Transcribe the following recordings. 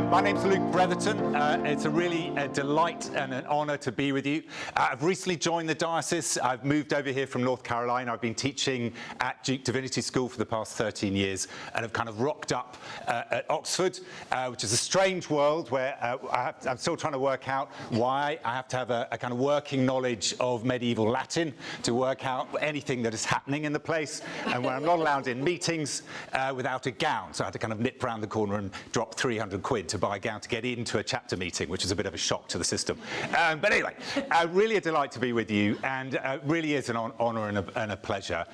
My name's Luke Bretherton. It's a really delight and an honour to be with you. I've recently joined the Diocese. I've moved over here from North Carolina. I've been teaching at Duke Divinity School for the past 13 years and have kind of rocked up at Oxford, which is a strange world where I'm still trying to work out why I have to have a kind of working knowledge of medieval Latin to work out anything that is happening in the place, and where I'm not allowed in meetings without a gown. So I had to kind of nip round the corner and drop 300 quid to buy a gown to get into a chapter meeting, which is a bit of a shock to the system. But anyway, really a delight to be with you, and really is an honour and a pleasure.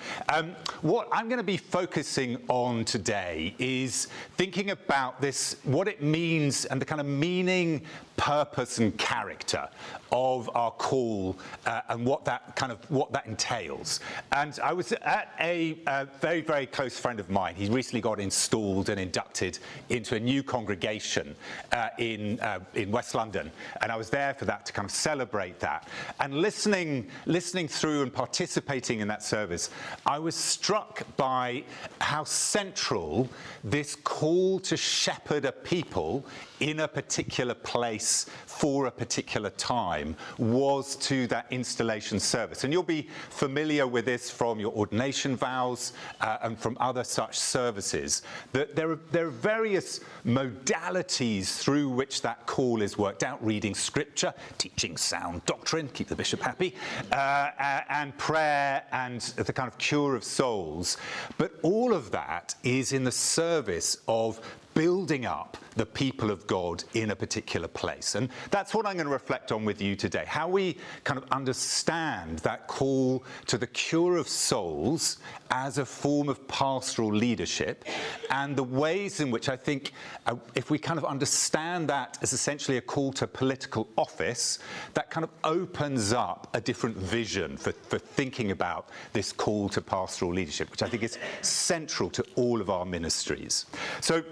What I'm going to be focusing on today is thinking about this, what it means, and the kind of meaning, purpose, and character of our call, and what that entails. And I was at a very, very close friend of mine. He recently got installed and inducted into a new congregation in West London, and I was there for that to kind of celebrate that. And listening through and participating in that service, I was struck by how central this call to shepherd a people in a particular place for a particular time was to that installation service. And you'll be familiar with this from your ordination vows and from other such services, that there are various modalities through which that call is worked out: reading scripture, teaching sound doctrine, keep the bishop happy, and prayer, and the kind of cure of souls. But all of that is in the service of building up the people of God in a particular place. And that's what I'm going to reflect on with you today, how we kind of understand that call to the cure of souls as a form of pastoral leadership, and the ways in which I think if we kind of understand that as essentially a call to political office, that kind of opens up a different vision for thinking about this call to pastoral leadership, which I think is central to all of our ministries. So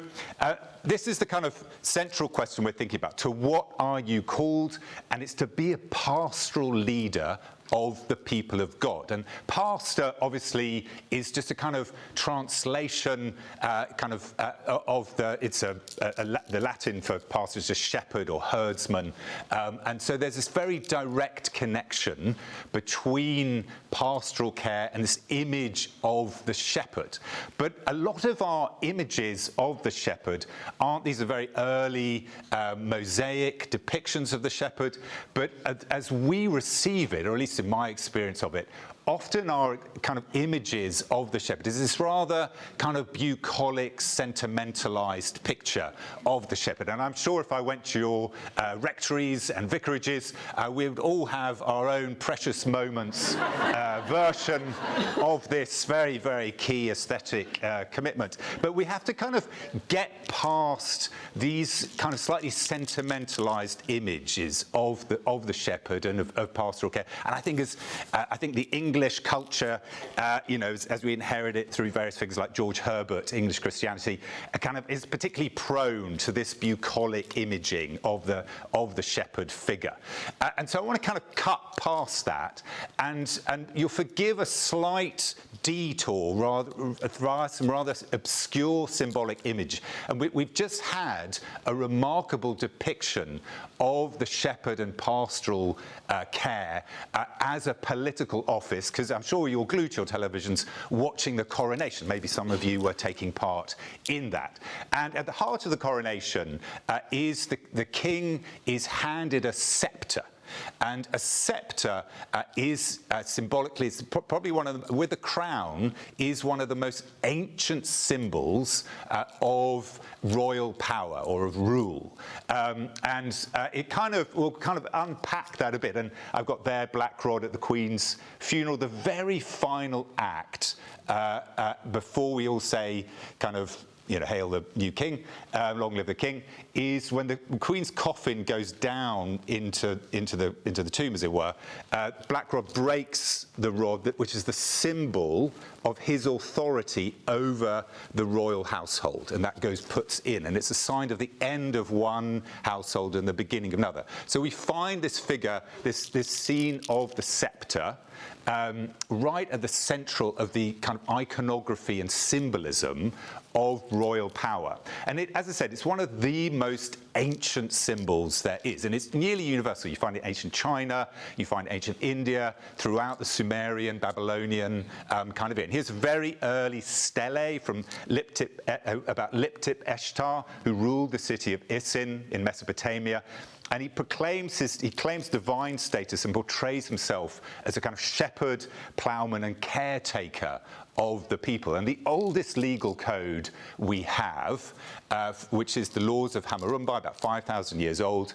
this is the kind of central question we're thinking about. To what are you called? And it's to be a pastoral leader of the people of God. And pastor, obviously, is just a kind of translation of the Latin for pastor is just shepherd or herdsman. And so there's this very direct connection between pastoral care and this image of the shepherd. But a lot of our images of the shepherd aren't these are very early mosaic depictions of the shepherd, but as we receive it, or at least in my experience of it, often our kind of images of the shepherd is this rather kind of bucolic, sentimentalized picture of the shepherd. And I'm sure if I went to your rectories and vicarages, we would all have our own precious moments version of this very, very key aesthetic commitment. But we have to kind of get past these kind of slightly sentimentalized images of the shepherd and of pastoral care. And I think the English culture, as we inherit it through various figures like George Herbert, English Christianity, kind of is particularly prone to this bucolic imaging of the shepherd figure. And so I want to kind of cut past that, and you'll forgive a slight detour, some rather obscure symbolic image. And we've just had a remarkable depiction of the shepherd and pastoral care as a political office, because I'm sure you're glued to your televisions watching the coronation. Maybe some of you were taking part in that. And at the heart of the coronation is the king is handed a scepter. And a scepter is symbolically, it's probably with the crown, is one of the most ancient symbols of royal power or of rule. We'll kind of unpack that a bit. And I've got there Black Rod at the Queen's funeral, the very final act before we all say kind of, hail the new king, long live the king, is when the Queen's coffin goes down into the tomb, as it were. Black Rod breaks the rod, which is the symbol of his authority over the royal household, and that puts in, and it's a sign of the end of one household and the beginning of another. So we find this figure, this scene of the scepter, right at the central of the kind of iconography and symbolism of royal power. And as I said, it's one of the most ancient symbols there is, and it's nearly universal. You find it in ancient China, you find it in ancient India, throughout the Sumerian, Babylonian kind of it. And here's a very early stele from about Liptip Eshtar, who ruled the city of Isin in Mesopotamia. And he claims divine status and portrays himself as a kind of shepherd, plowman, and caretaker of the people. And the oldest legal code we have, which is the laws of Hammurabα, about 5,000 years old.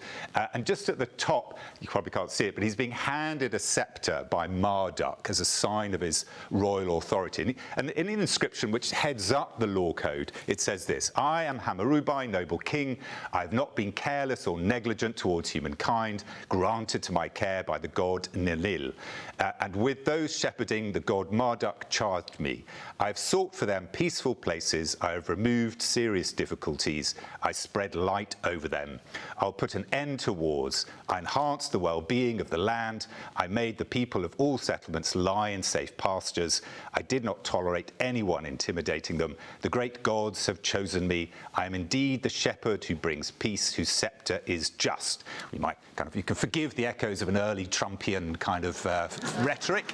And just at the top, you probably can't see it, but he's being handed a scepter by Marduk as a sign of his royal authority. And in an inscription which heads up the law code, it says this: "I am Hammurabα, noble king. I have not been careless or negligent towards humankind, granted to my care by the god Nilil. And with those shepherding, the god Marduk charged me. I have sought for them peaceful places. I have removed serious difficulties. I spread light over them. I'll put an end to wars. I enhanced the well-being of the land. I made the people of all settlements lie in safe pastures. I did not tolerate anyone intimidating them. The great gods have chosen me. I am indeed the shepherd who brings peace, whose scepter is just." You can forgive the echoes of an early Trumpian kind of rhetoric,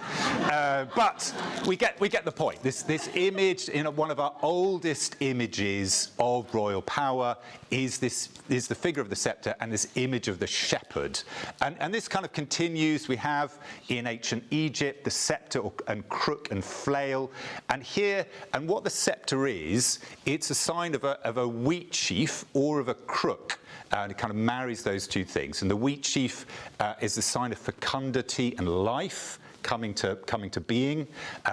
but we get the point. This image, one of our oldest images of royal power, is the figure of the scepter and this image of the shepherd. And this kind of continues. We have in ancient Egypt the scepter and crook and flail. And here, and what the scepter is, it's a sign of a wheat sheaf or of a crook. And it kind of marries those two things. And the wheat sheaf is a sign of fecundity and life coming to being.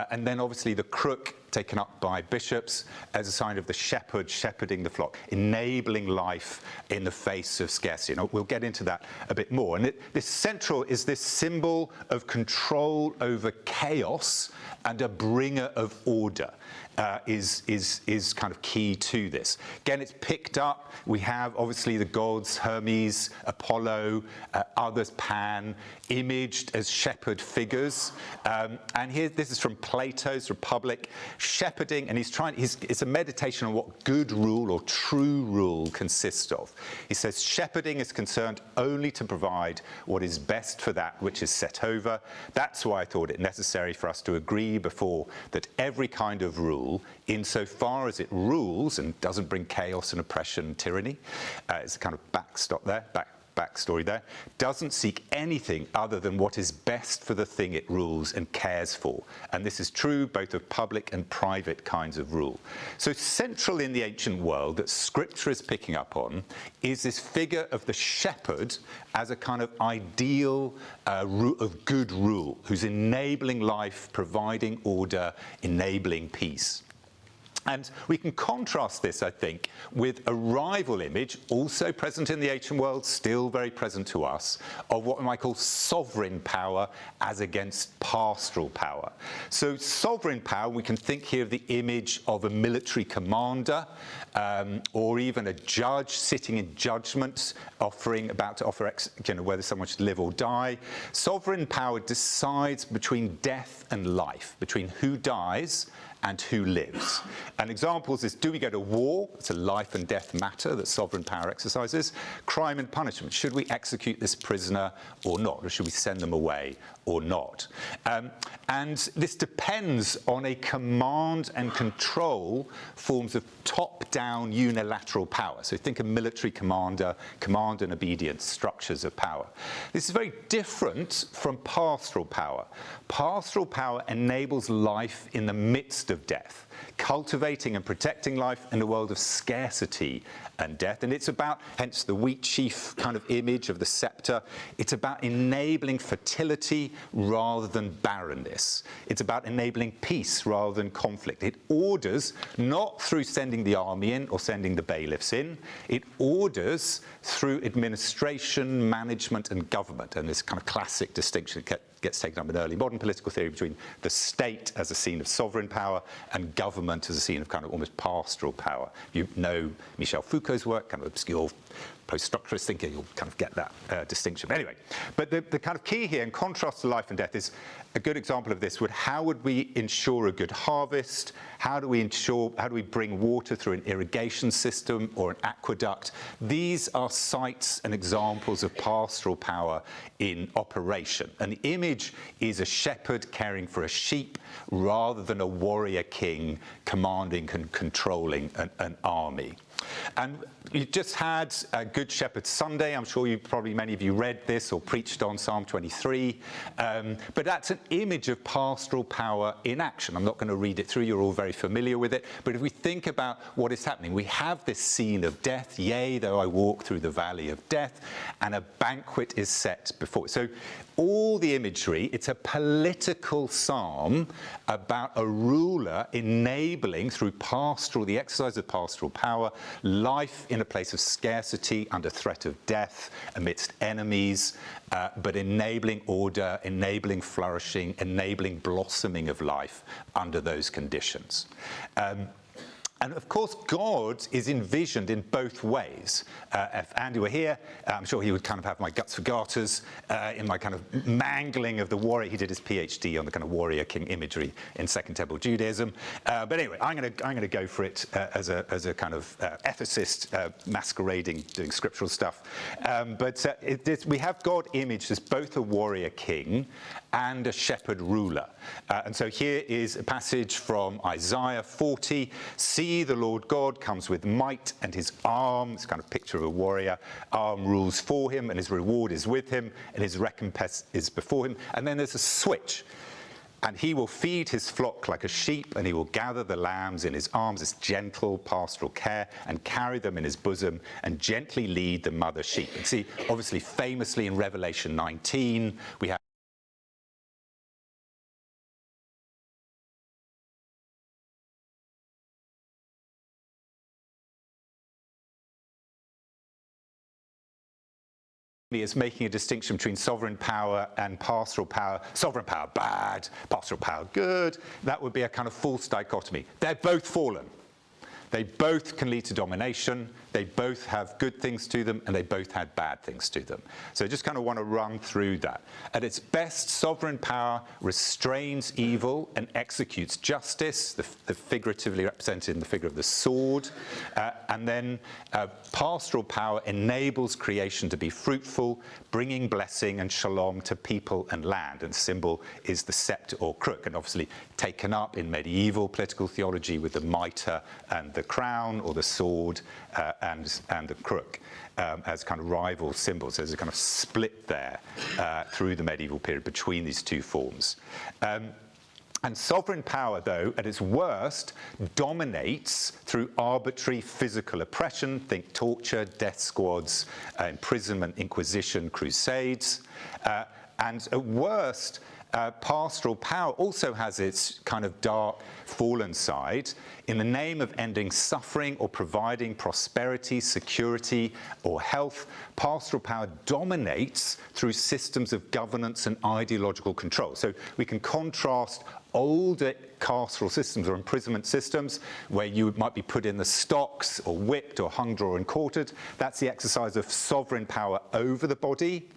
And then obviously the crook, taken up by bishops, as a sign of the shepherd shepherding the flock, enabling life in the face of scarcity. We'll get into that a bit more. And this central is this symbol of control over chaos and a bringer of order. Is kind of key to this. Again, it's picked up. We have obviously the gods Hermes, Apollo, others, Pan, imaged as shepherd figures. And here, this is from Plato's Republic. Shepherding, and it's a meditation on what good rule or true rule consists of. He says, shepherding is concerned only to provide what is best for that which is set over. That's why I thought it necessary for us to agree before that every kind of rule, insofar as it rules and doesn't bring chaos and oppression and tyranny, it's a kind of backstory there, doesn't seek anything other than what is best for the thing it rules and cares for. And this is true both of public and private kinds of rule. So central in the ancient world that Scripture is picking up on is this figure of the shepherd as a kind of ideal of good rule, who's enabling life, providing order, enabling peace. And we can contrast this, I think, with a rival image, also present in the ancient world, still very present to us, of what we might call sovereign power as against pastoral power. So sovereign power, we can think here of the image of a military commander, or even a judge sitting in judgment, about to offer whether someone should live or die. Sovereign power decides between death and life, between who dies and who lives. And examples is, do we go to war? It's a life and death matter that sovereign power exercises. Crime and punishment. Should we execute this prisoner or not? Or should we send them away or not? And this depends on a command and control forms of top-down unilateral power. So think of military commander, command and obedience structures of power. This is very different from pastoral power. Pastoral power enables life in the midst of death, cultivating and protecting life in a world of scarcity and death. And it's about, hence the wheat sheaf kind of image of the scepter, it's about enabling fertility rather than barrenness. It's about enabling peace rather than conflict. It orders not through sending the army in or sending the bailiffs in. It orders through administration, management, and government. And this kind of classic distinction gets taken up in early modern political theory between the state as a scene of sovereign power and government as a scene of kind of almost pastoral power. You know Michel Foucault's work, kind of obscure post-structuralist thinking, you'll kind of get that distinction. But anyway, but the kind of key here, in contrast to life and death, is a good example of this how would we ensure a good harvest? How do we bring water through an irrigation system or an aqueduct? These are sites and examples of pastoral power in operation. And the image is a shepherd caring for a sheep rather than a warrior king commanding and controlling an army. And you just had a Good Shepherd Sunday. I'm sure many of you read this or preached on Psalm 23. But that's an image of pastoral power in action. I'm not going to read it through. You're all very familiar with it. But if we think about what is happening, we have this scene of death. Yea, though I walk through the valley of death, and a banquet is set before. So all the imagery, it's a political psalm about a ruler enabling, through the exercise of pastoral power, life in a place of scarcity, under threat of death, amidst enemies, but enabling order, enabling flourishing, enabling blossoming of life under those conditions. And of course, God is envisioned in both ways. If Andy were here, I'm sure he would kind of have my guts for garters in my kind of mangling of the warrior. He did his PhD on the kind of warrior king imagery in Second Temple Judaism. But anyway, I'm going to go for it as a kind of ethicist masquerading, doing scriptural stuff. We have God imaged as both a warrior king and a shepherd ruler. And so here is a passage from Isaiah 40. See, the Lord God comes with might, and his arm, it's kind of picture of a warrior, arm rules for him, and his reward is with him, and his recompense is before him. And then there's a switch. And he will feed his flock like a sheep, and he will gather the lambs in his arms. It's gentle pastoral care, and carry them in his bosom, and gently lead the mother sheep. And see, obviously, famously in Revelation 19, we have is making a distinction between sovereign power and pastoral power. Sovereign power, bad. Pastoral power, good. That would be a kind of false dichotomy. They're both fallen. They both can lead to domination. They both have good things to them, and they both had bad things to them. So I just kind of want to run through that. At its best, sovereign power restrains evil and executes justice, the figuratively represented in the figure of the sword. And then pastoral power enables creation to be fruitful, bringing blessing and shalom to people and land. And the symbol is the scepter or crook, and obviously taken up in medieval political theology with the mitre and the crown, or the sword and the crook, as kind of rival symbols. There's a kind of split there through the medieval period between these two forms. And sovereign power, though, at its worst, dominates through arbitrary physical oppression. Think torture, death squads, imprisonment, inquisition, crusades. And at worst, pastoral power also has its kind of dark, fallen side. In the name of ending suffering or providing prosperity, security, or health, pastoral power dominates through systems of governance and ideological control. So we can contrast older carceral systems or imprisonment systems where you might be put in the stocks or whipped or hung, drawn, and quartered. That's the exercise of sovereign power over the body.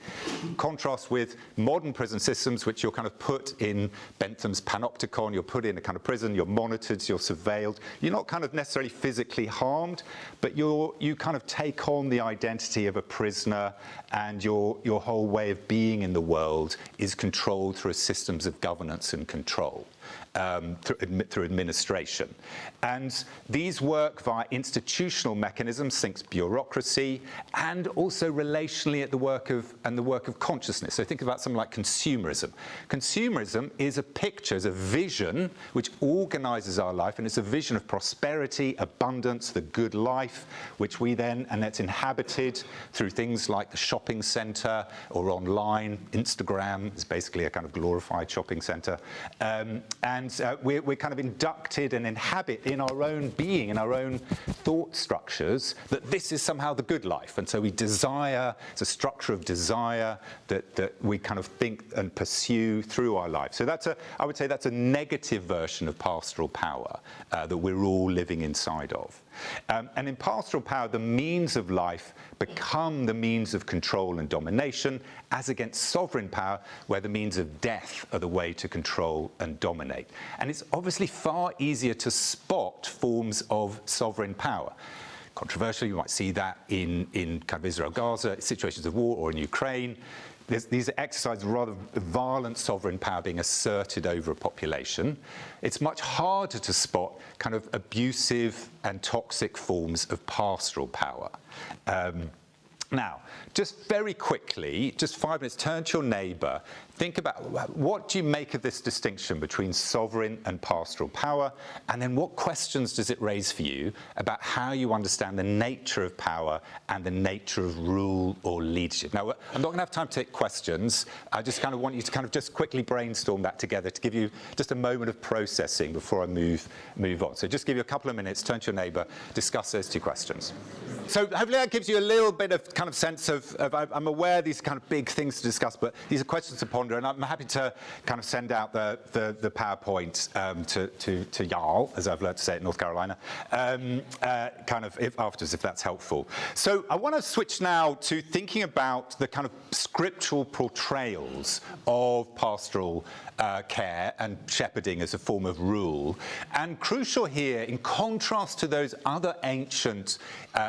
Contrast with modern prison systems, which you're kind of put in Bentham's panopticon, you're put in a kind of prison, you're monitored, you're surveilled. You're not kind of necessarily physically harmed, but you kind of take on the identity of a prisoner, and your whole way of being in the world is controlled through systems of governance and control. Through administration. And these work via institutional mechanisms, think bureaucracy, and also relationally at the work of consciousness. So think about something like consumerism. Consumerism is a picture, is a vision which organizes our life, and it's a vision of prosperity, abundance, the good life, which we then, and that's inhabited through things like the shopping center or online. Instagram is basically a kind of glorified shopping center. And we're kind of inducted and inhabit in our own being, in our own thought structures, that this is somehow the good life. And so we desire, it's a structure of desire that we kind of think and pursue through our life. So I would say that's a negative version of pastoral power that we're all living inside of. And in pastoral power, the means of life become the means of control and domination, as against sovereign power, where the means of death are the way to control and dominate. And it's obviously far easier to spot forms of sovereign power. Controversially, you might see that in kind of Israel-Gaza situations of war, or in Ukraine. These are exercises of rather violent sovereign power being asserted over a population. It's much harder to spot kind of abusive and toxic forms of pastoral power. Now, just very quickly, just 5 minutes, turn to your neighbour. Think about what do you make of this distinction between sovereign and pastoral power, and then what questions does it raise for you about how you understand the nature of power and the nature of rule or leadership. Now, I'm not going to have time to take questions. I just kind of want you to kind of just quickly brainstorm that together to give you just a moment of processing before I move on. So just give you a couple of minutes, turn to your neighbour, discuss those 2 questions. So hopefully that gives you a little bit of kind of sense of I'm aware these are kind of big things to discuss, but these are questions to ponder, and I'm happy to kind of send out the PowerPoint to Jarl, as I've learned to say it in North Carolina, kind of afterwards, if that's helpful. So I want to switch now to thinking about the kind of scriptural portrayals of pastoral care and shepherding as a form of rule. And crucial here, in contrast to those other ancient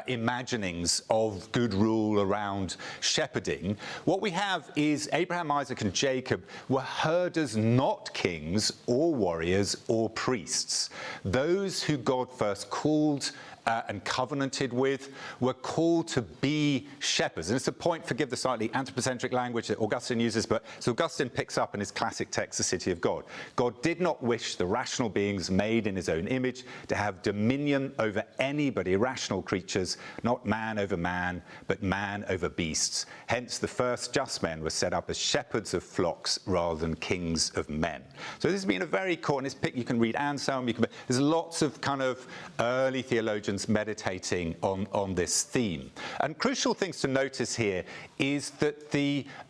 imaginings of good rule around shepherding, what we have is Abraham, Isaac, and Jacob were herders, not kings or warriors or priests. Those who God first called and covenanted with were called to be shepherds. And it's a point, forgive the slightly anthropocentric language that Augustine uses, but so Augustine picks up in his classic text, The City of God. God did not wish the rational beings made in his own image to have dominion over any but irrational creatures, not man over man, but man over beasts. Hence the first just men were set up as shepherds of flocks rather than kings of men. So this has been a very core, and you can read Anselm, there's lots of kind of early theologians meditating on this theme. And crucial things to notice here is that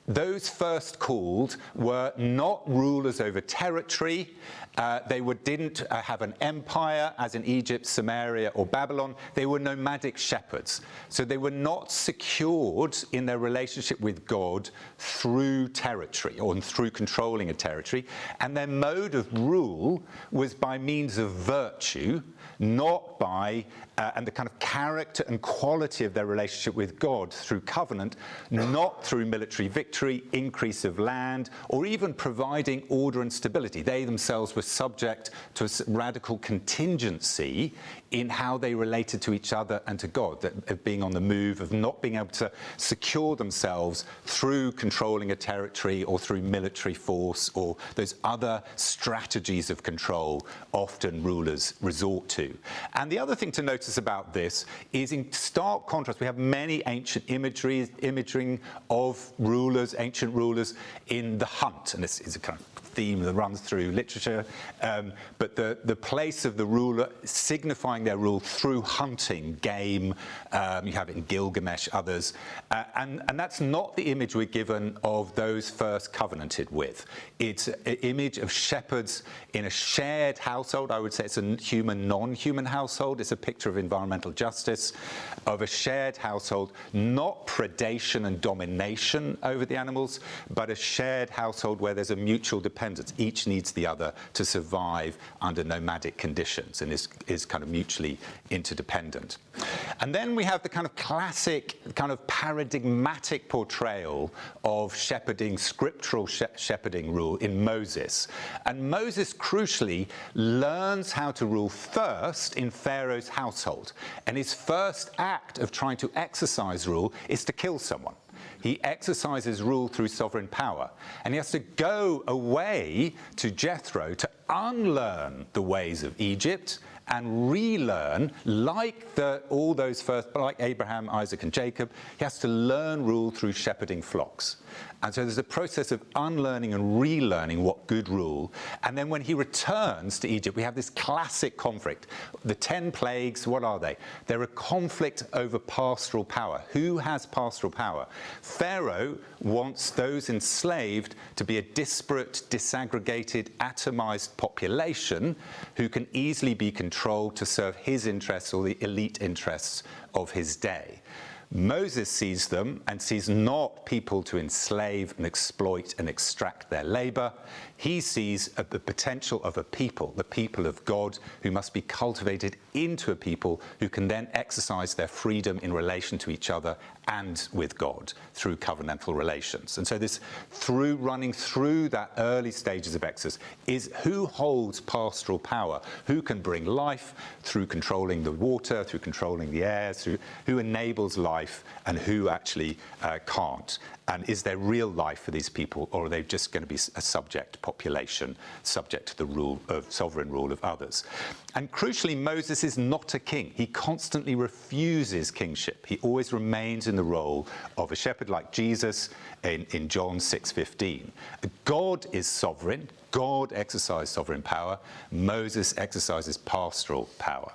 those first called were not rulers over territory. They didn't have an empire, as in Egypt, Samaria, or Babylon. They were nomadic shepherds. So they were not secured in their relationship with God through territory or through controlling a territory. And their mode of rule was by means of virtue, not by, and the kind of character and quality of their relationship with God through covenant, not through military victory, increase of land, or even providing order and stability. They themselves were subject to a radical contingency in how they related to each other and to God, that of being on the move, of not being able to secure themselves through controlling a territory or through military force or those other strategies of control often rulers resort to. And the other thing to notice about this is, in stark contrast, we have many ancient imaging of rulers, ancient rulers, in the hunt, and this is a kind of theme that runs through literature, but the place of the ruler signifying their rule through hunting game. You have it in Gilgamesh, others, and that's not the image we're given of those first covenanted with. It's an image of shepherds in a shared household. I would say it's a human, non-human household. It's a picture of environmental justice, of a shared household, not predation and domination over the animals, but a shared household where there's a mutual dependence. Each needs the other to survive under nomadic conditions and is kind of mutually interdependent. And then we have the kind of classic, kind of paradigmatic portrayal of shepherding, scriptural shepherding rule in Moses. And Moses, crucially, learns how to rule first in Pharaoh's household. And his first act of trying to exercise rule is to kill someone. He exercises rule through sovereign power. And he has to go away to Jethro to unlearn the ways of Egypt and relearn, like all those first, like Abraham, Isaac, and Jacob, he has to learn rule through shepherding flocks. And so there's a process of unlearning and relearning what good rule. And then when he returns to Egypt, we have this classic conflict. The 10 plagues, what are they? They're a conflict over pastoral power. Who has pastoral power? Pharaoh wants those enslaved to be a disparate, disaggregated, atomized centralized population who can easily be controlled to serve his interests or the elite interests of his day. Moses sees them and sees not people to enslave and exploit and extract their labor. He sees the potential of a people, the people of God, who must be cultivated into a people who can then exercise their freedom in relation to each other and with God through covenantal relations. And so this running through that early stages of Exodus is who holds pastoral power, who can bring life through controlling the water, through controlling the air, who enables life, and who actually can't. And is there real life for these people, or are they just going to be a subject population, subject to the sovereign rule of others? And crucially, Moses is not a king. He constantly refuses kingship. He always remains in the role of a shepherd, like Jesus in John 6:15. God is sovereign. God exercised sovereign power. Moses exercises pastoral power.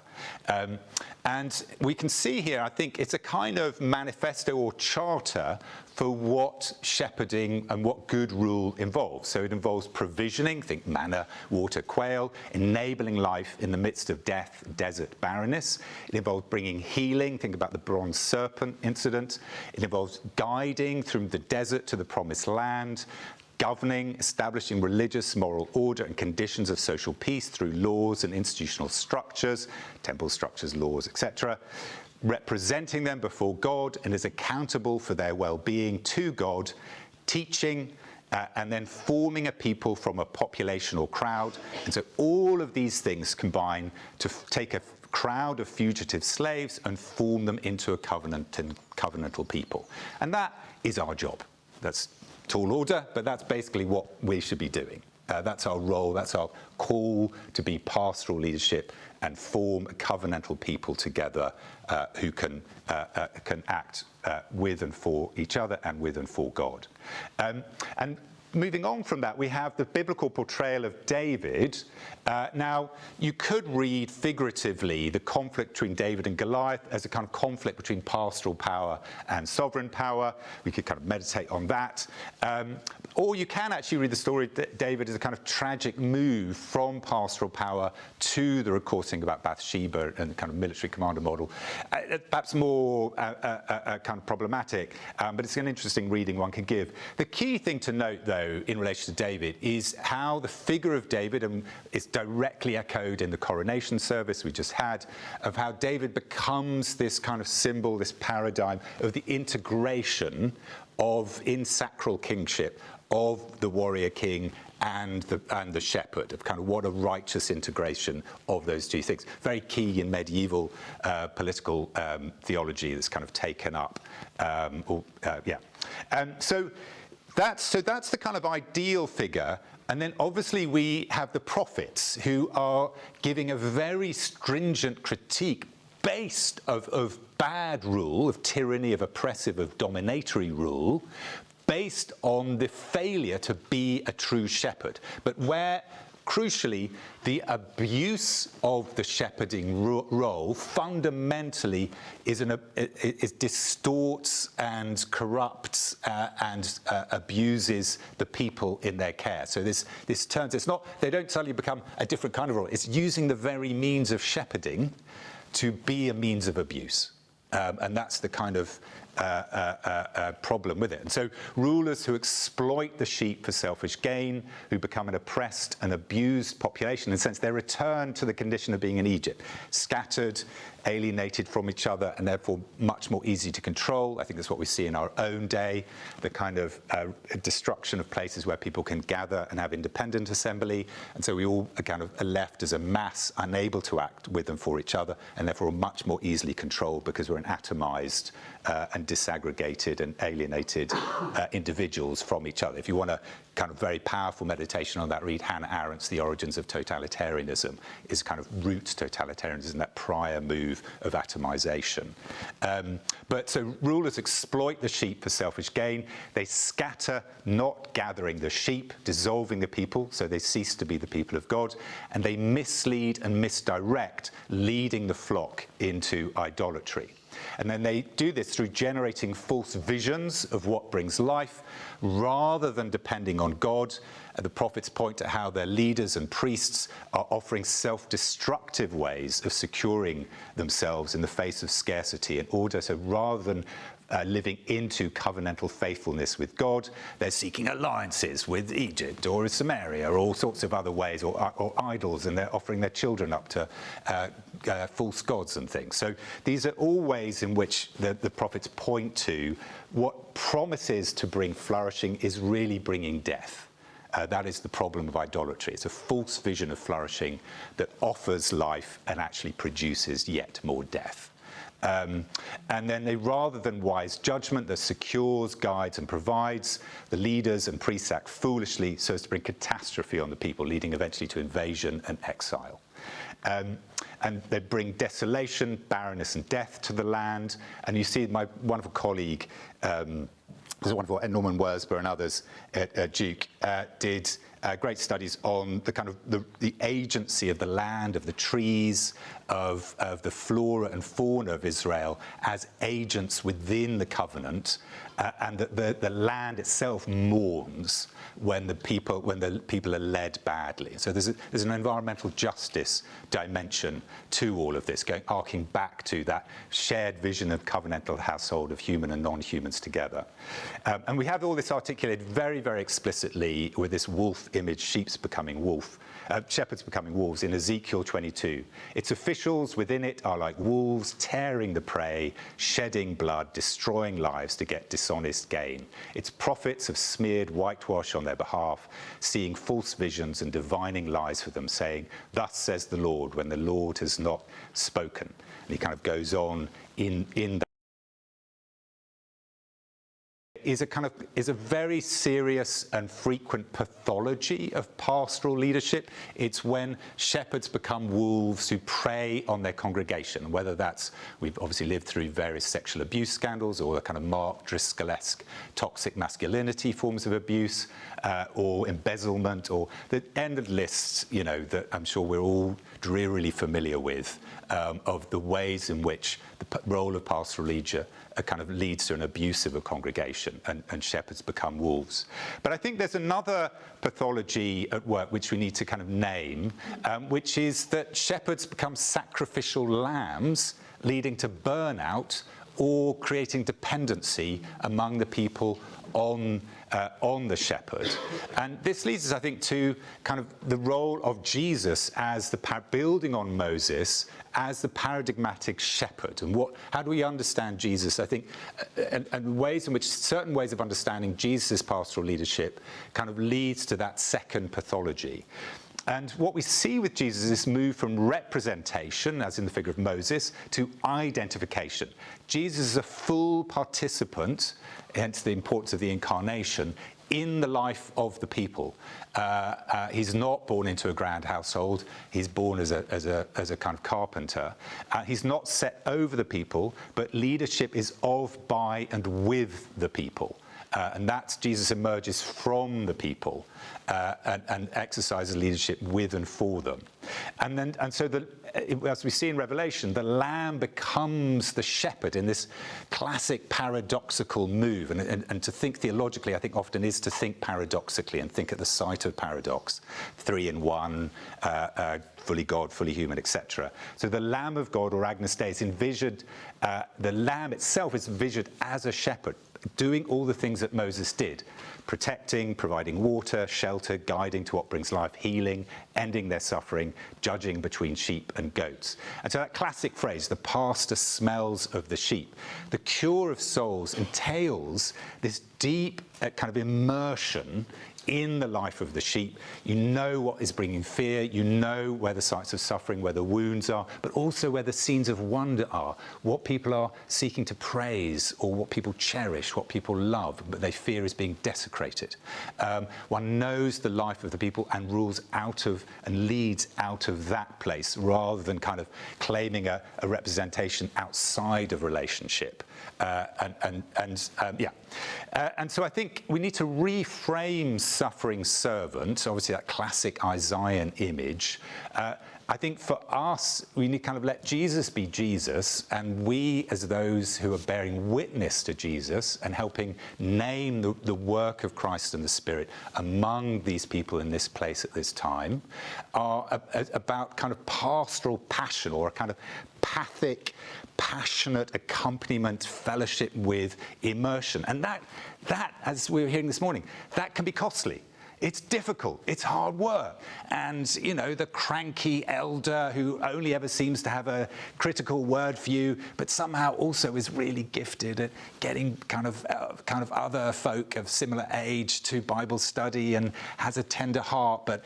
And we can see here, I think, it's a kind of manifesto or charter for what shepherding and what good rule involves. So it involves provisioning, think manna, water, quail, enabling life in the midst of death, desert, barrenness. It involves bringing healing, think about the bronze serpent incident. It involves guiding through the desert to the promised land, governing, establishing religious, moral order and conditions of social peace through laws and institutional structures, temple structures, laws, etc., representing them before God and is accountable for their well-being to God, teaching, and then forming a people from a population or crowd. And so all of these things combine to take a crowd of fugitive slaves and form them into a covenantal people. And that is our job. That's tall order, but that's basically what we should be doing. That's our role, that's our call to be pastoral leadership and form a covenantal people together who can act with and for each other and with and for God. And moving on from that, we have the biblical portrayal of David. Now, you could read figuratively the conflict between David and Goliath as a kind of conflict between pastoral power and sovereign power. We could kind of meditate on that. Or you can actually read the story of David as a kind of tragic move from pastoral power to the recording about Bathsheba and the kind of military commander model. Perhaps more kind of problematic, but it's an interesting reading one can give. The key thing to note, though, in relation to David is how the figure of David is directly echoed in the coronation service we just had, of how David becomes this kind of symbol, this paradigm of the integration of, in sacral kingship, of the warrior king and the shepherd, of kind of what a righteous integration of those two things. Very key in medieval political theology that's kind of taken up. So that's the kind of ideal figure. And then obviously we have the prophets who are giving a very stringent critique based of bad rule, of tyranny, of oppressive, of dominatory rule, based on the failure to be a true shepherd. But where, crucially, the abuse of the shepherding role fundamentally distorts and corrupts and abuses the people in their care. So this turns, it's not, they don't suddenly become a different kind of role. It's using the very means of shepherding to be a means of abuse. And that's the kind of problem with it. And so rulers who exploit the sheep for selfish gain, who become an oppressed and abused population, in a sense, they're returned to the condition of being in Egypt, scattered, alienated from each other, and therefore much more easy to control. I think that's what we see in our own day, the kind of destruction of places where people can gather and have independent assembly. And so we all are kind of left as a mass, unable to act with and for each other, and therefore much more easily controlled because we're an atomized and disaggregated and alienated individuals from each other. If you want a kind of very powerful meditation on that, read Hannah Arendt's The Origins of Totalitarianism. Is kind of roots totalitarianism, that prior move of atomization. But so rulers exploit the sheep for selfish gain. They scatter, not gathering the sheep, dissolving the people, so they cease to be the people of God, and they mislead and misdirect, leading the flock into idolatry. And then they do this through generating false visions of what brings life, rather than depending on God, The prophets point to how their leaders and priests are offering self-destructive ways of securing themselves in the face of scarcity in order to, rather than living into covenantal faithfulness with God, they're seeking alliances with Egypt or with Samaria or all sorts of other ways, or idols, and they're offering their children up to false gods and things. So these are all ways in which the prophets point to what promises to bring flourishing is really bringing death. That is the problem of idolatry. It's a false vision of flourishing that offers life and actually produces yet more death. And then they, rather than wise judgment that secures, guides and provides, the leaders and priests act foolishly so as to bring catastrophe on the people, leading eventually to invasion and exile. And they bring desolation, barrenness and death to the land. And you see my wonderful colleague, wonderful Norman Worsber and others at Duke, did great studies on the kind of the agency of the land, of the trees, of the flora and fauna of Israel as agents within the covenant, and that the land itself mourns when the people are led badly. So there's an environmental justice dimension to all of this, arcing back to that shared vision of covenantal household of human and non-humans together. And we have all this articulated very, very explicitly with this wolf image, shepherds becoming wolves in Ezekiel 22. Its officials within it are like wolves, tearing the prey, shedding blood, destroying lives to get dishonest gain. Its prophets have smeared whitewash on their behalf, seeing false visions and divining lies for them, saying, "Thus says the Lord," when the Lord has not spoken. And he kind of goes on in that. Is a very serious and frequent pathology of pastoral leadership. It's when shepherds become wolves who prey on their congregation, whether that's, we've obviously lived through various sexual abuse scandals, or the kind of Mark Driscoll-esque toxic masculinity forms of abuse, or embezzlement, or the end of lists, that I'm sure we're all drearily familiar with, of the ways in which the role of pastoral leader kind of leads to an abuse of a congregation, and shepherds become wolves. But I think there's another pathology at work which we need to kind of name, which is that shepherds become sacrificial lambs, leading to burnout or creating dependency among the people on the shepherd. And this leads us, I think, to kind of the role of Jesus as building on Moses as the paradigmatic shepherd. And how do we understand Jesus? I think, and ways in which certain ways of understanding Jesus' pastoral leadership kind of leads to that second pathology. And what we see with Jesus is this move from representation, as in the figure of Moses, to identification. Jesus is a full participant, hence the importance of the incarnation, in the life of the people. He's not born into a grand household. He's born as a kind of carpenter. He's not set over the people, but leadership is of, by, and with the people. And that's Jesus emerges from the people and exercises leadership with and for them. And so as we see in Revelation, the Lamb becomes the shepherd in this classic paradoxical move. And to think theologically, I think often is to think paradoxically and think at the site of paradox, 3 in 1, fully God, fully human, etc. So the Lamb of God, or Agnus Dei, is envisioned, the Lamb itself is envisioned as a shepherd, doing all the things that Moses did, protecting, providing water, shelter, guiding to what brings life, healing, ending their suffering, judging between sheep and goats. And so that classic phrase, the pastor smells of the sheep, the cure of souls entails this deep kind of immersion in the life of the sheep. You know what is bringing fear, you know where the sites of suffering, where the wounds are, but also where the scenes of wonder are, what people are seeking to praise, or what people cherish, what people love, but they fear is being desecrated. One knows the life of the people and rules out of and leads out of that place, rather than kind of claiming a representation outside of relationship. And so I think we need to reframe suffering servant, obviously that classic Isaiah image, I think for us, we need to kind of let Jesus be Jesus, and we as those who are bearing witness to Jesus and helping name the work of Christ and the Spirit among these people in this place at this time are about kind of pastoral passion, or a kind of pathic, passionate accompaniment, fellowship with immersion. And that, as we were hearing this morning, that can be costly. It's difficult, it's hard work. And, you know, the cranky elder who only ever seems to have a critical word for you, but somehow also is really gifted at getting kind of other folk of similar age to Bible study and has a tender heart, but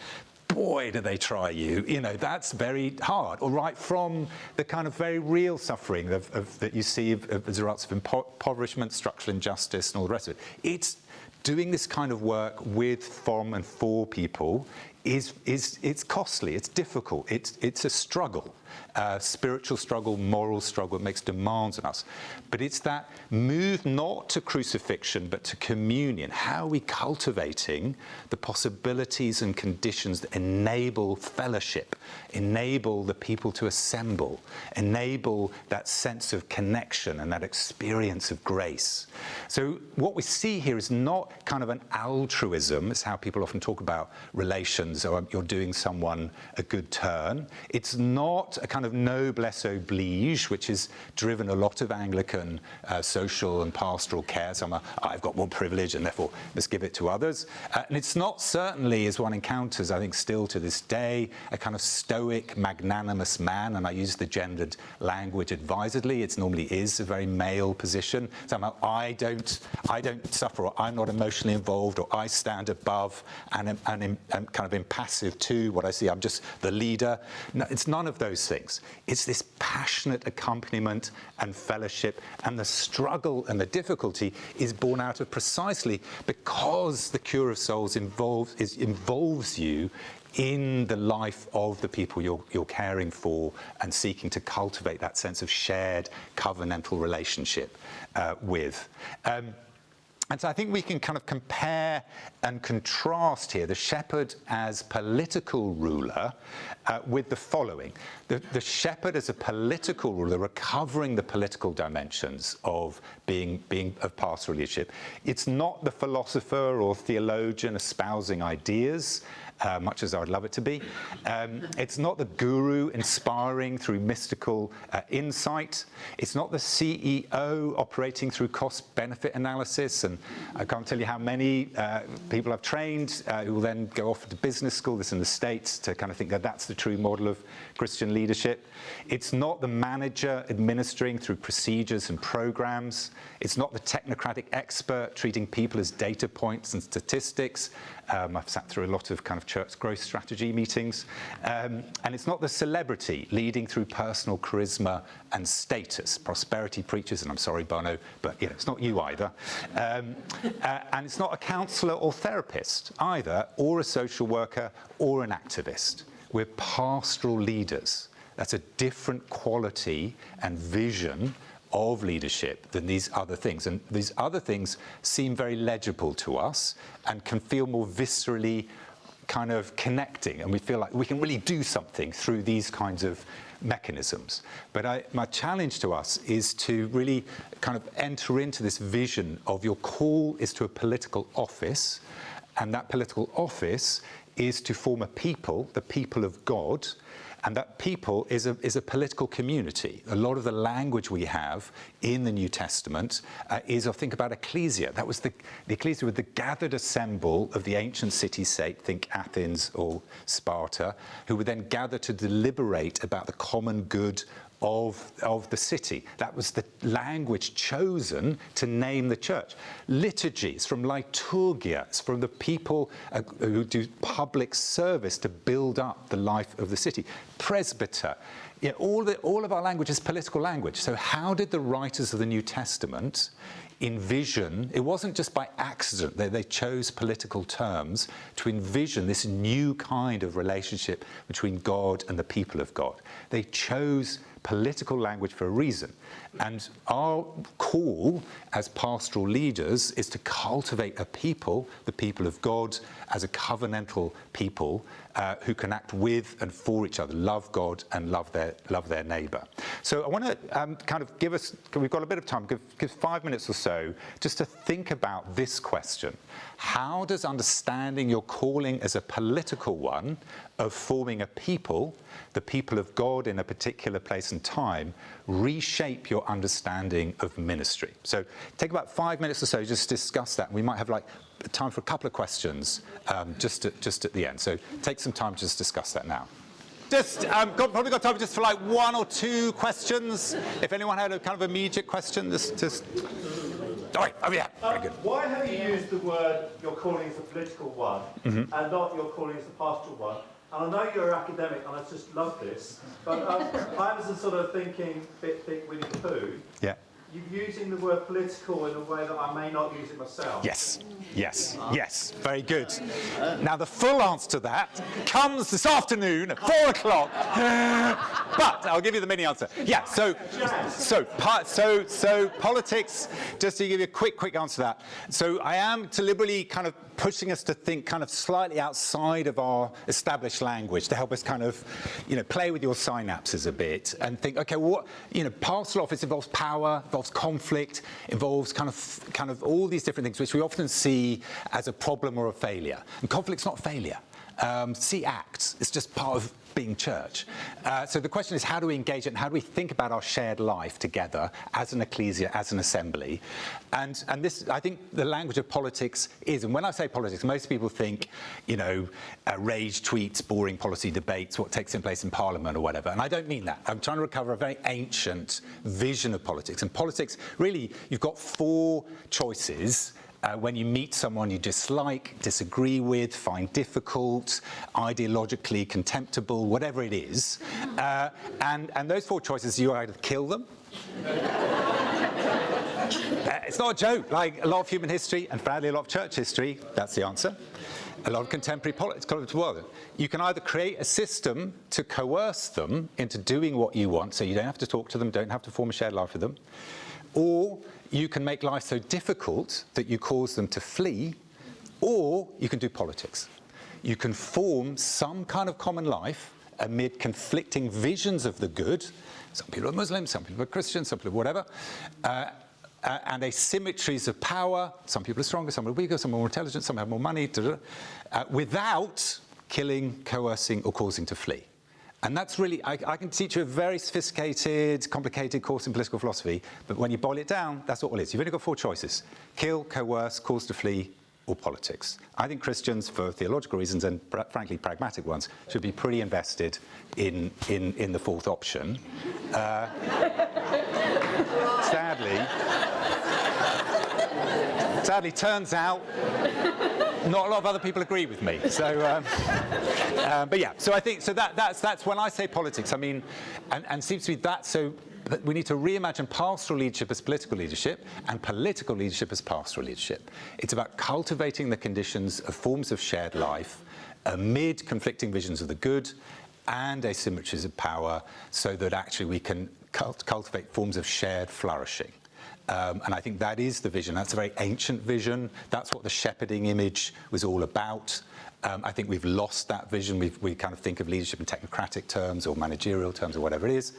boy, do they try you. You know, that's very hard. Or right from the kind of very real suffering that you see as a result of impoverishment, structural injustice, and all the rest of it. It's doing this kind of work with, from, and for people it's costly, it's difficult, it's a struggle, spiritual struggle, moral struggle. It makes demands on us. But it's that move not to crucifixion, but to communion. How are we cultivating the possibilities and conditions that enable fellowship, enable the people to assemble, enable that sense of connection and that experience of grace? So what we see here is not kind of an altruism, it's how people often talk about relations, or you're doing someone a good turn. It's not a kind of noblesse oblige, which has driven a lot of Anglican social and pastoral care. So I've got more privilege and therefore must give it to others. And it's not certainly, as one encounters, I think still to this day, a kind of stoic, magnanimous man. And I use the gendered language advisedly. It normally is a very male position. Somehow I don't suffer, or I'm not emotionally involved, or I stand above and am kind of impassive to what I see. I'm just the leader. No, it's none of those things. It's this passionate accompaniment and fellowship, and the struggle and the difficulty is born out of precisely because the cure of souls involves you in the life of the people you're caring for and seeking to cultivate that sense of shared covenantal relationship with. And so I think we can kind of compare and contrast here the shepherd as political ruler with the following. The shepherd as a political ruler, recovering the political dimensions of being of pastoral leadership. It's not the philosopher or theologian espousing ideas, much as I would love it to be. It's not the guru inspiring through mystical insight. It's not the CEO operating through cost-benefit analysis. And I can't tell you how many people I've trained who will then go off to business school, this in the States, to kind of think that that's the true model of Christian leadership. It's not the manager administering through procedures and programs. It's not the technocratic expert treating people as data points and statistics. I've sat through a lot of kind of church growth strategy meetings. And it's not the celebrity leading through personal charisma and status. Prosperity preachers, and I'm sorry, Bono, but you know, it's not you either. And it's not a counsellor or therapist either, or a social worker or an activist. We're pastoral leaders. That's a different quality and vision of leadership than these other things. And these other things seem very legible to us and can feel more viscerally kind of connecting. And we feel like we can really do something through these kinds of mechanisms. But my challenge to us is to really kind of enter into this vision of your call is to a political office. And that political office is to form a people, the people of God. And that people is a political community. A lot of the language we have in the New Testament is, I think about ecclesia. That was the ecclesia with the gathered assemble of the ancient city-state, think Athens or Sparta, who would then gather to deliberate about the common good of the city. That was the language chosen to name the church. Liturgies from liturgia, it's from the people who do public service to build up the life of the city. Presbyter. Yeah, all of our language is political language. So how did the writers of the New Testament envision, it wasn't just by accident, they chose political terms to envision this new kind of relationship between God and the people of God. They chose political language for a reason. And our call as pastoral leaders is to cultivate a people, the people of God, as a covenantal people, who can act with and for each other, love God and love their neighbour. So I want to kind of we've got a bit of time, give 5 minutes or so just to think about this question. How does understanding your calling as a political one of forming a people, the people of God in a particular place and time, reshape your understanding of ministry? So take about 5 minutes or so just to discuss that. We might have like time for a couple of questions just at the end. So take some time to just discuss that now. Just probably got time just for like 1 or 2 questions. If anyone had a kind of immediate question, just. Oh, yeah, very good. Why have you used the word your calling is a political one and not your calling is a pastoral one? And I know you're an academic and I just love this, but I was sort of thinking, think Winnie the Pooh. Yeah. You're using the word political in a way that I may not use it myself. Yes, very good. Now the full answer to that comes this afternoon at 4 o'clock. But I'll give you the mini answer. Yeah, so politics, just to give you a quick answer to that. So I am deliberately kind of pushing us to think kind of slightly outside of our established language to help us kind of, play with your synapses a bit and think, okay, what, pastoral office involves power, involves conflict, involves kind of all these different things which we often see as a problem or a failure. And conflict's not failure. See Acts, it's just part of being church. So the question is, how do we engage it and how do we think about our shared life together as an ecclesia, as an assembly? And this, I think the language of politics is, and when I say politics, most people think, rage tweets, boring policy debates, what takes place in Parliament or whatever. And I don't mean that. I'm trying to recover a very ancient vision of politics. And politics, really, you've got 4 choices. When you meet someone you dislike, disagree with, find difficult, ideologically contemptible, whatever it is, and those 4 choices, you either kill them. It's not a joke. Like a lot of human history, and sadly a lot of church history, that's the answer. A lot of contemporary politics. You can either create a system to coerce them into doing what you want, so you don't have to talk to them, don't have to form a shared life with them, or you can make life so difficult that you cause them to flee, or you can do politics. You can form some kind of common life amid conflicting visions of the good. Some people are Muslims, some people are Christians, some people are whatever. And asymmetries of power. Some people are stronger, some are weaker, some are more intelligent, some have more money, without killing, coercing, or causing to flee. And that's really, I can teach you a very sophisticated, complicated course in political philosophy, but when you boil it down, that's all it is. You've only got 4 choices: kill, coerce, cause to flee, or politics. I think Christians, for theological reasons and frankly pragmatic ones, should be pretty invested in the 4th option. Sadly, turns out not a lot of other people agree with me. So, but yeah. So I think that's when I say politics. I mean, and seems to be that. So we need to reimagine pastoral leadership as political leadership and political leadership as pastoral leadership. It's about cultivating the conditions of forms of shared life amid conflicting visions of the good and asymmetries of power, so that actually we can cultivate forms of shared flourishing. And I think that is the vision. That's a very ancient vision. That's what the shepherding image was all about. I think we've lost that vision. We kind of think of leadership in technocratic terms or managerial terms or whatever it is.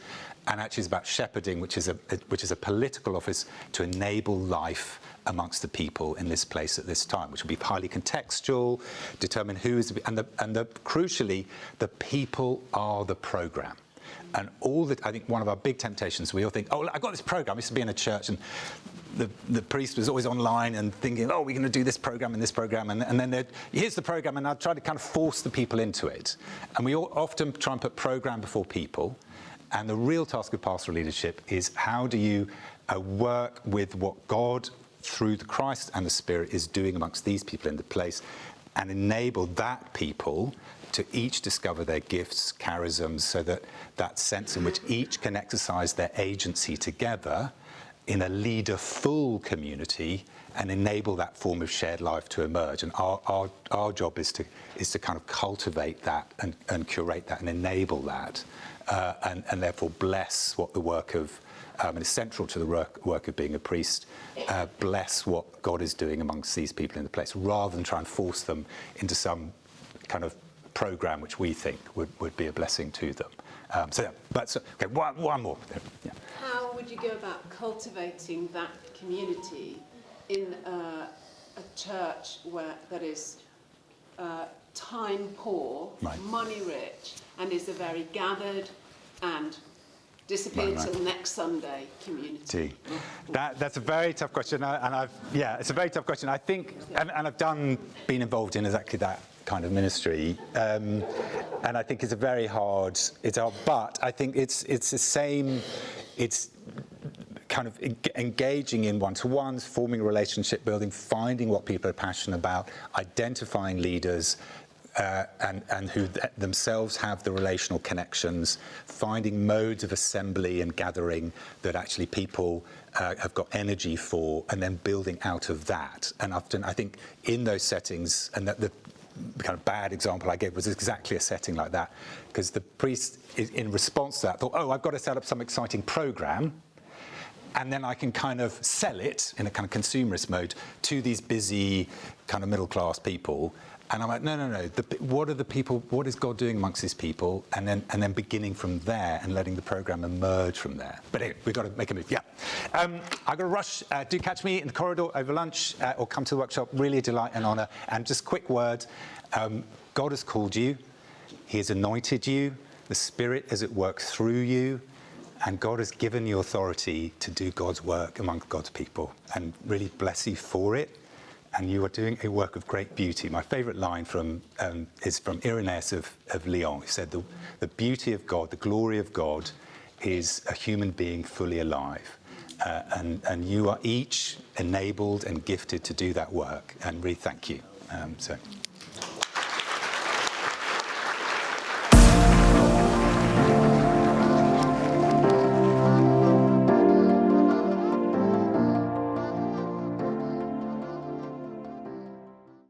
And actually it's about shepherding, which is a political office to enable life amongst the people in this place at this time, which will be highly contextual, determine who is, crucially, the people are the programme. And I think one of our big temptations, we all think, oh, I've got this program. I used to be in a church, and the priest was always online and thinking, oh, we're going to do this program and this program. And then here's the program, and I'd try to kind of force the people into it. And we all often try and put program before people. And the real task of pastoral leadership is, how do you work with what God, through the Christ and the Spirit, is doing amongst these people in the place, and enable that people to each discover their gifts, charisms, so that sense in which each can exercise their agency together in a leader-full community and enable that form of shared life to emerge. And our job is to kind of cultivate that and curate that and enable that, and therefore bless what the work of, and is central to the work of being a priest, bless what God is doing amongst these people in the place, rather than try and force them into some kind of programme which we think would be a blessing to them. Okay, one more. Yeah. How would you go about cultivating that community in a church that is time poor, Right. money rich, and is a very gathered and disappear till next Sunday community? That's a very tough question, it's a very tough question. I think, and I've been involved in exactly that kind of ministry, and I think it's a very hard. But I think it's the same. It's kind of engaging in one-to-ones, forming relationship building, finding what people are passionate about, identifying leaders. And who themselves have the relational connections, finding modes of assembly and gathering that actually people have got energy for, and then building out of that. And often, I think, in those settings, and that the kind of bad example I gave was exactly a setting like that, because the priest, in response to that, thought, I've got to set up some exciting programme, and then I can kind of sell it in a kind of consumerist mode to these busy kind of middle-class people. And I'm like, no. What are the people? What is God doing amongst these people? And then beginning from there and letting the programme emerge from there. But anyway, we've got to make a move. Yeah, I've got to rush. Do catch me in the corridor over lunch, or come to the workshop. Really a delight and honour. And just quick word: God has called you. He has anointed you. The Spirit is at work through you, and God has given you authority to do God's work among God's people. And really bless you for it. And you are doing a work of great beauty. My favourite line is from Irenaeus of Lyon. He said, the beauty of God, the glory of God, is a human being fully alive. And you are each enabled and gifted to do that work. And really thank you.